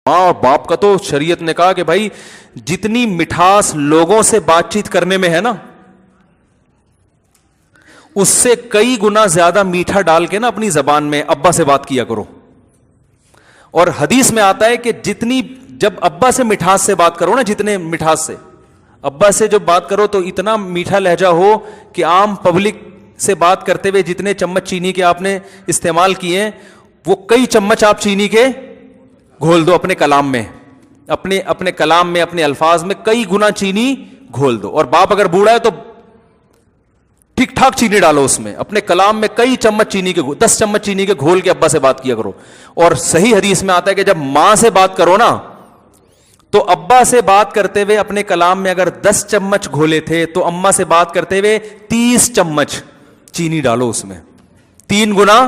ماں اور باپ کا تو شریعت نے کہا کہ بھائی جتنی مٹھاس لوگوں سے بات چیت کرنے میں ہے نا، اس سے کئی گنا زیادہ میٹھا ڈال کے نا اپنی زبان میں ابا سے بات کیا کرو. اور حدیث میں آتا ہے کہ جتنی جب ابا سے مٹھاس سے بات کرو نا، جتنے مٹھاس سے ابا سے جب بات کرو تو اتنا میٹھا لہجہ ہو کہ عام پبلک سے بات کرتے ہوئے جتنے چمچ چینی کے آپ نے استعمال کیے ہیں وہ کئی چمچ آپ چینی کے گھول دو اپنے کلام میں، اپنے کلام میں، اپنے الفاظ میں کئی گنا چینی گھول دو. اور باپ اگر بوڑھا ہے تو ٹھیک ٹھاک چینی ڈالو اس میں، اپنے کلام میں کئی چمچ چینی کے 10 چمچ چینی کے گھول کے ابا سے بات کیا کرو. اور صحیح حدیث میں آتا ہے کہ جب ماں سے بات کرو نا تو ابا سے بات کرتے ہوئے اپنے کلام میں اگر 10 چمچ گھولے تھے تو اماں سے بات کرتے ہوئے 30 چمچ چینی ڈالو اس میں، 3 گنا.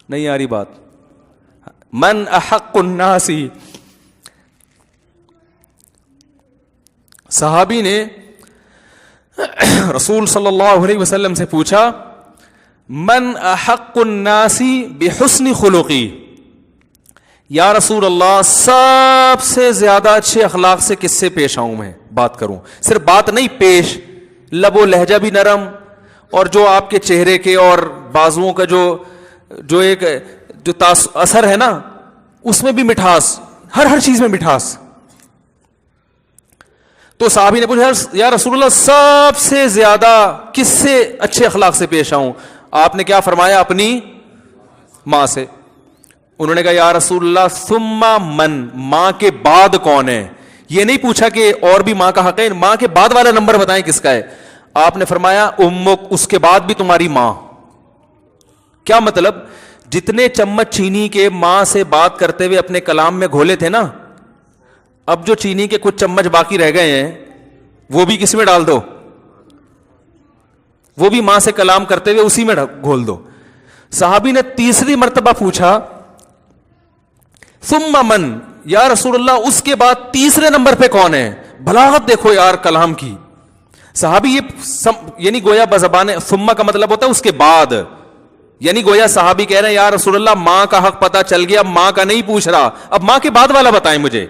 نہیں آ رہی بات؟ من احق الناس، صحابی نے رسول صلی اللہ علیہ وسلم سے پوچھا من احق الناس بحسن خلقی، یا رسول اللہ سب سے زیادہ اچھے اخلاق سے کس سے پیش آؤں میں بات کروں؟ صرف بات نہیں، پیش، لب و لہجہ بھی نرم، اور جو آپ کے چہرے کے اور بازوؤں کا جو ایک جو اثر ہے نا اس میں بھی مٹھاس، ہر چیز میں مٹھاس. تو صحابی نے پوچھا یا رسول اللہ سب سے زیادہ کس سے اچھے اخلاق سے پیش آؤں؟ آپ نے کیا فرمایا؟ اپنی ماں سے. انہوں نے کہا یا رسول اللہ ثم من، ماں کے بعد کون ہے؟ یہ نہیں پوچھا کہ اور بھی ماں کا حق ہے، ماں کے بعد والا نمبر بتائیں کس کا ہے. آپ نے فرمایا امک، اس کے بعد بھی تمہاری ماں. کیا مطلب؟ جتنے چمچ چینی کے ماں سے بات کرتے ہوئے اپنے کلام میں گھولے تھے نا، اب جو چینی کے کچھ چمچ باقی رہ گئے ہیں وہ بھی کس میں ڈال دو، وہ بھی ماں سے کلام کرتے ہوئے اسی میں گھول دو. صحابی نے تیسری مرتبہ پوچھا ثم من، یا رسول اللہ اس کے بعد تیسرے نمبر پہ کون ہے؟ بلاغت دیکھو یار کلام کی. صحابی یہ یعنی گویا بزبان ثم کا مطلب ہوتا ہے اس کے بعد، یعنی گویا صحابی کہہ رہے ہیں یا رسول اللہ ماں کا حق پتہ چل گیا، ماں کا نہیں پوچھ رہا، اب ماں کے بعد والا بتائیں مجھے.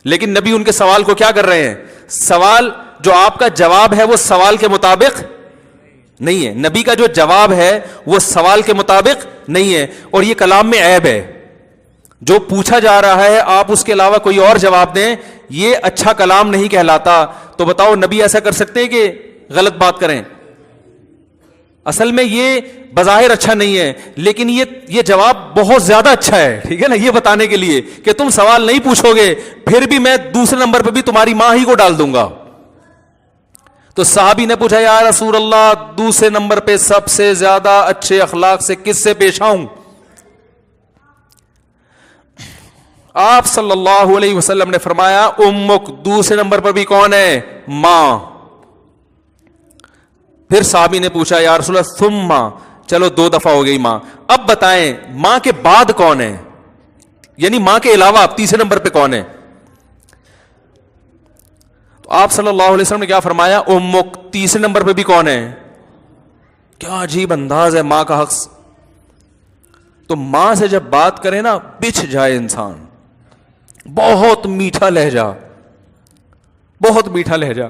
لیکن نبی ان کے سوال کو کیا کر رہے ہیں؟ سوال جو آپ کا جواب ہے وہ سوال کے مطابق نہیں ہے، نبی کا جو جواب ہے وہ سوال کے مطابق نہیں ہے. اور یہ کلام میں عیب ہے، جو پوچھا جا رہا ہے آپ اس کے علاوہ کوئی اور جواب دیں، یہ اچھا کلام نہیں کہلاتا. تو بتاؤ نبی ایسا کر سکتے ہیں کہ غلط بات کریں؟ اصل میں یہ بظاہر اچھا نہیں ہے، لیکن یہ جواب بہت زیادہ اچھا ہے، ٹھیک ہے نا، یہ بتانے کے لیے کہ تم سوال نہیں پوچھو گے پھر بھی میں دوسرے نمبر پہ بھی تمہاری ماں ہی کو ڈال دوں گا. تو صحابی نے پوچھا یا رسول اللہ دوسرے نمبر پہ سب سے زیادہ اچھے اخلاق سے کس سے پیش آؤں؟ آپ صلی اللہ علیہ وسلم نے فرمایا امک، دوسرے نمبر پر بھی کون ہے؟ ماں. پھر صحابی نے پوچھا یا رسول اللہ ثم، چلو 2 دفعہ ہو گئی ماں، اب بتائیں ماں کے بعد کون ہے، یعنی ماں کے علاوہ اب تیسرے نمبر پہ کون ہے؟ تو آپ صلی اللہ علیہ وسلم نے کیا فرمایا؟ امک، تیسرے نمبر پہ بھی کون ہے؟ کیا عجیب انداز ہے ماں کا حق. تو ماں سے جب بات کرے نا بچھ جائے انسان، بہت میٹھا لہجہ، بہت میٹھا لہجہ.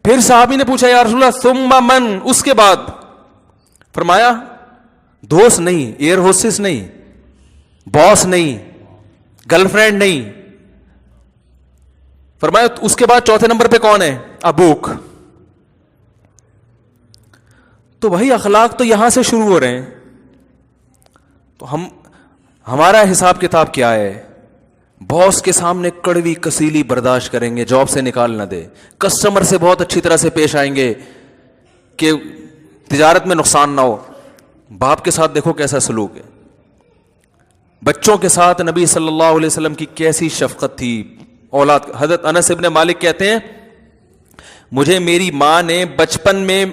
پھر صحابی نے پوچھا یا رسول اللہ ثم من، اس کے بعد فرمایا دوست نہیں، ایئر ہوسٹس نہیں، باس نہیں، گرل فرینڈ نہیں، فرمایا اس کے بعد چوتھے نمبر پہ کون ہے؟ ابوک. تو وہی اخلاق تو یہاں سے شروع ہو رہے ہیں. تو ہمارا حساب کتاب کیا ہے؟ باس کے سامنے کڑوی کسیلی برداشت کریں گے، جاب سے نکال نہ دے. کسٹمر سے بہت اچھی طرح سے پیش آئیں گے کہ تجارت میں نقصان نہ ہو. باپ کے ساتھ دیکھو کیسا سلوک ہے. بچوں کے ساتھ نبی صلی اللہ علیہ وسلم کی کیسی شفقت تھی اولاد. حضرت انس ابن مالک کہتے ہیں مجھے میری ماں نے بچپن میں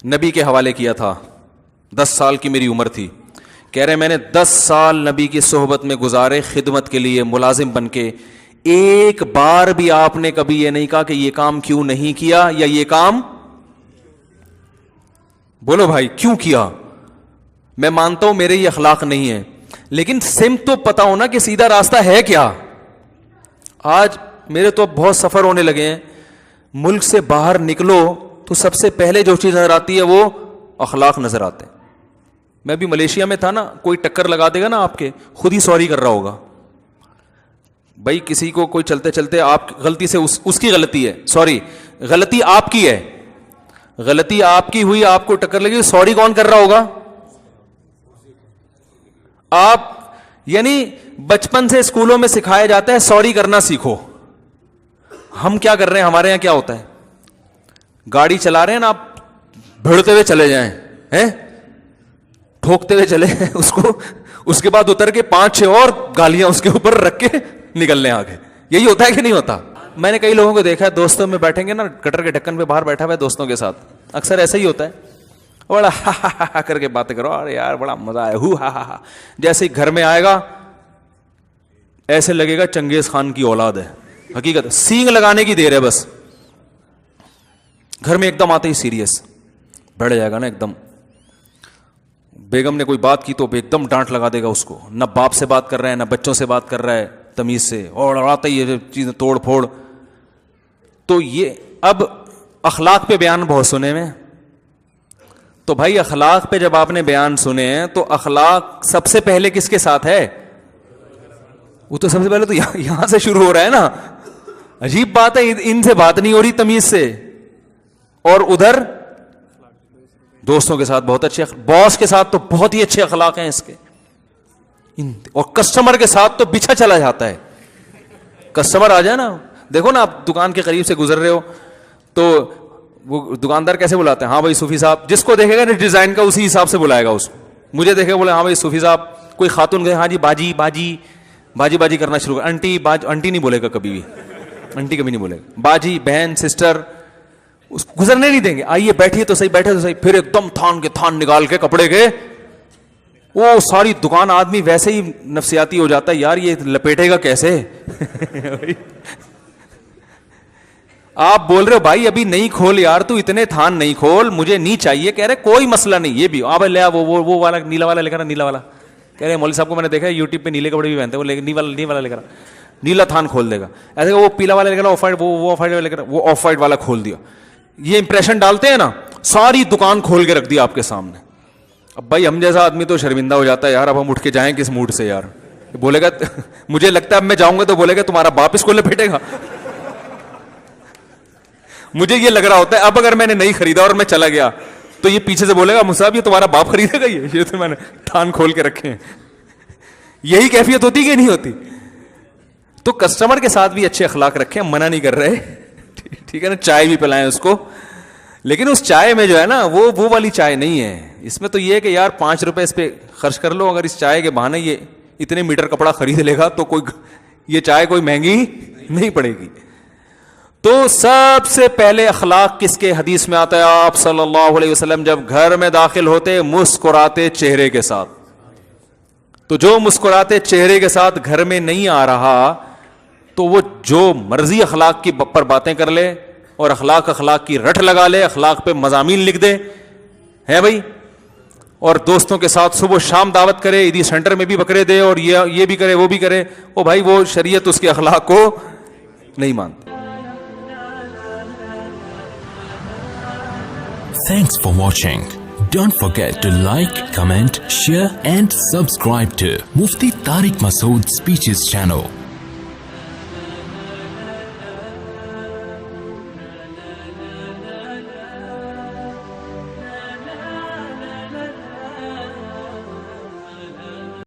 نبی کے حوالے کیا تھا، 10 سال کی میری عمر تھی. کہہ رہے میں نے 10 سال نبی کی صحبت میں گزارے خدمت کے لیے ملازم بن کے، ایک بار بھی آپ نے کبھی یہ نہیں کہا کہ یہ کام کیوں نہیں کیا یا یہ کام بولو بھائی کیوں کیا. میں مانتا ہوں میرے یہ اخلاق نہیں ہے، لیکن سمت تو پتا ہونا کہ سیدھا راستہ ہے کیا. آج میرے تو بہت سفر ہونے لگے ہیں, ملک سے باہر نکلو تو سب سے پہلے جو چیز نظر آتی ہے وہ اخلاق نظر آتے ہیں. میں بھی ملیشیا میں تھا نا, کوئی ٹکر لگا دے گا نا آپ کے, خود ہی سوری کر رہا ہوگا. بھائی کسی کو کوئی چلتے چلتے آپ غلطی سے اس کی غلطی ہے, سوری غلطی آپ کی ہے, غلطی آپ کی ہوئی, آپ کو ٹکر لگی, سوری کون کر رہا ہوگا؟ آپ. یعنی بچپن سے اسکولوں میں سکھایا جاتا ہے سوری کرنا سیکھو. ہم کیا کر رہے ہیں, ہمارے یہاں کیا ہوتا ہے, گاڑی چلا رہے ہیں نا آپ, بھڑتے ہوئے چلے جائیں, ٹھوکتے ہوئے چلے اس کو, اس کے بعد اتر کے 5-6 اور گالیاں اس کے اوپر رکھ کے نکل لیں آگے. یہی ہوتا ہے کہ نہیں ہوتا؟ میں نے کئی لوگوں کو دیکھا ہے, دوستوں میں بیٹھیں گے نا, گٹر کے ڈھکن پہ باہر بیٹھا ہوا ہے دوستوں کے ساتھ, اکثر ایسا ہی ہوتا ہے, بڑا ہا ہا ہا کر کے باتیں کرو, ارے یار بڑا مزہ آیا, ہو ہا ہا. جیسے ہی گھر میں آئے گا ایسے لگے گا چنگیز خان کی اولاد ہے. حقیقت سینگ لگانے کی دیر ہے بس. گھر میں ایک دم آتے ہی سیریس بڑھ جائے گا نا, ایک دم. بیگم نے کوئی بات کی تو ایک دم ڈانٹ لگا دے گا اس کو, نہ باپ سے بات کر رہا ہے نہ بچوں سے بات کر رہا ہے تمیز سے, اور آتا ہی یہ چیزیں توڑ پھوڑ. تو یہ اب اخلاق پہ بیان بہت سنے میں, تو بھائی اخلاق پہ جب آپ نے بیان سنے ہیں تو اخلاق سب سے پہلے کس کے ساتھ ہے؟ وہ تو سب سے پہلے تو یہاں سے شروع ہو رہا ہے نا. عجیب بات ہے, ان سے بات نہیں ہو رہی تمیز سے, اور ادھر دوستوں کے ساتھ بہت اچھے, باس کے ساتھ تو بہت ہی اچھے اخلاق ہیں اس کے, اور کسٹمر کے ساتھ تو بچھا چلا جاتا ہے. کسٹمر آ جائے نا, دیکھو نا آپ دکان کے قریب سے گزر رہے ہو تو وہ دکاندار کیسے بلاتے ہیں, ہاں بھائی صوفی صاحب, جس کو دیکھے گا نا ڈیزائن کا اسی حساب سے بلائے گا اس کو. مجھے دیکھے بولے ہاں بھائی صوفی صاحب, کوئی خاتون گئے, ہاں جی باجی باجی باجی باجی کرنا شروع کر, آنٹی آنٹی نہیں بولے گا کبھی بھی, آنٹی کبھی نہیں بولے گا, باجی بہن سسٹر, گزرنے نہیں دیں گے. آئیے بیٹھیے تو صحیح, بیٹھے تو صحیح, پھر ایک دم تھان کے تھان نکال کے کپڑے کے, وہ ساری دکان آدمی ویسے ہی نفسیاتی ہو جاتا ہے, یار یہ لپیٹے گا کیسے. آپ بول رہے ہو بھائی ابھی نہیں کھول یار, تو اتنے تھان نہیں کھول, مجھے نہیں چاہیے. کہہ رہے کوئی مسئلہ نہیں, یہ بھی آپ لے, وہ والا نیلا والا لے کر, نیلا والا. کہہ رہے مولوی صاحب کو میں نے دیکھا ہے یوٹیوب پہ نیلے کپڑے بھی پہنتے ہیں, وہ نیلا والا لے کر, نیلا تھان کھول دے گا. ایسے وہ پیلا والا لے کر, آف وائٹ, وہ آف وائٹ والا لے کر, وہ آف وائٹ والا کھول دیا. یہ امپریشن ڈالتے ہیں نا, ساری دکان کھول کے رکھ دی آپ کے سامنے. اب بھائی ہم جیسا آدمی تو شرمندہ ہو جاتا ہے, یار اب ہم اٹھ کے جائیں کس موڈ سے یار. بولے گا مجھے لگتا ہے اب میں جاؤں گا تو بولے گا تمہارا باپ اس کو لپیٹے گا. مجھے یہ لگ رہا ہوتا ہے اب اگر میں نے نہیں خریدا اور میں چلا گیا تو یہ پیچھے سے بولے گا مصعب یہ تمہارا باپ خریدے گا, یہ تو میں نے تھان کھول کے رکھے ہیں. یہی کیفیت ہوتی کہ نہیں ہوتی؟ تو کسٹمر کے ساتھ بھی اچھے اخلاق رکھیں, منع نہیں کر رہے, ٹھیک ہے نا, چائے بھی پلائیں اس کو, لیکن اس چائے میں جو ہے نا وہ والی چائے نہیں ہے. اس میں تو یہ ہے کہ یار 5 روپے اس پہ خرچ کر لو, اگر اس چائے کے بہانے یہ اتنے میٹر کپڑا خرید لے گا تو کوئی یہ چائے کوئی مہنگی نہیں پڑے گی. تو سب سے پہلے اخلاق کس کے حدیث میں آتا ہے؟ آپ صلی اللہ علیہ وسلم جب گھر میں داخل ہوتے مسکراتے چہرے کے ساتھ. تو جو مسکراتے چہرے کے ساتھ گھر میں نہیں آ رہا تو وہ جو مرضی اخلاق کی پر باتیں کر لے اور اخلاق کی رٹ لگا لے, اخلاق پہ مضامین لکھ دے, ہے بھائی, اور دوستوں کے ساتھ صبح شام دعوت کرے, عیدی سینٹر میں بھی بکرے دے, اور یہ بھی کرے وہ بھی کرے, وہ بھائی وہ شریعت اس کے اخلاق کو نہیں مانتی. Thanks for watching. Don't forget to like, comment, share and subscribe to Mufti Tariq Masood Speeches channel.